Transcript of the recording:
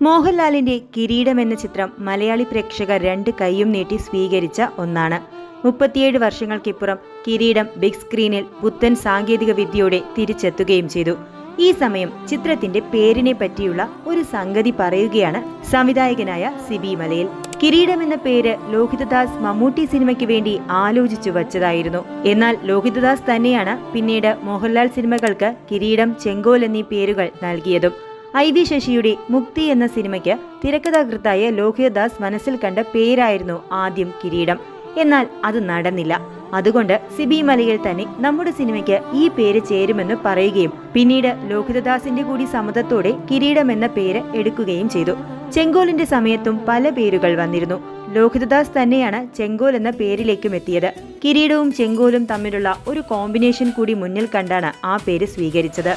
മോഹൻലാലിന്റെ കിരീടം എന്ന ചിത്രം മലയാളി പ്രേക്ഷകർ രണ്ട് കൈയും നീട്ടി സ്വീകരിച്ച ഒന്നാണ്. 37 വർഷങ്ങൾക്കിപ്പുറം കിരീടം ബിഗ് സ്ക്രീനിൽ പുത്തൻ സാങ്കേതിക വിദ്യയോടെ തിരിച്ചെത്തുകയും ചെയ്തു. ഈ സമയം ചിത്രത്തിന്റെ പേരിനെ പറ്റിയുള്ള ഒരു സംഗതി പറയുകയാണ് സംവിധായകനായ സിബി മലയിൽ. കിരീടം എന്ന പേര് ലോഹിതദാസ് മമ്മൂട്ടി സിനിമയ്ക്ക് വേണ്ടി ആലോചിച്ചു വച്ചതായിരുന്നു. എന്നാൽ ലോഹിതദാസ് തന്നെയാണ് പിന്നീട് മോഹൻലാൽ സിനിമകൾക്ക് കിരീടം, ചെങ്കോൽ എന്നീ പേരുകൾ നൽകിയതും. IV ശശിയുടെ മുക്തി എന്ന സിനിമയ്ക്ക് തിരക്കഥാകൃത്തായ ലോഹിതദാസ് മനസ്സിൽ കണ്ട പേരായിരുന്നു ആദ്യം കിരീടം. എന്നാൽ അത് നടന്നില്ല. അതുകൊണ്ട് സിബി മലയിൽ തന്നെ നമ്മുടെ സിനിമയ്ക്ക് ഈ പേര് ചേരുമെന്ന് പറയുകയും പിന്നീട് ലോഹിതദാസിന്റെ കൂടി സമ്മതത്തോടെ കിരീടം എന്ന പേര് എടുക്കുകയും ചെയ്തു. ചെങ്കോലിന്റെ സമയത്തും പല പേരുകൾ വന്നിരുന്നു. ലോഹിതദാസ് തന്നെയാണ് ചെങ്കോൽ എന്ന പേരിലേക്കും എത്തിയത്. കിരീടവും ചെങ്കോലും തമ്മിലുള്ള ഒരു കോമ്പിനേഷൻ കൂടി മുന്നിൽ കണ്ടാണ് ആ പേര് സ്വീകരിച്ചത്.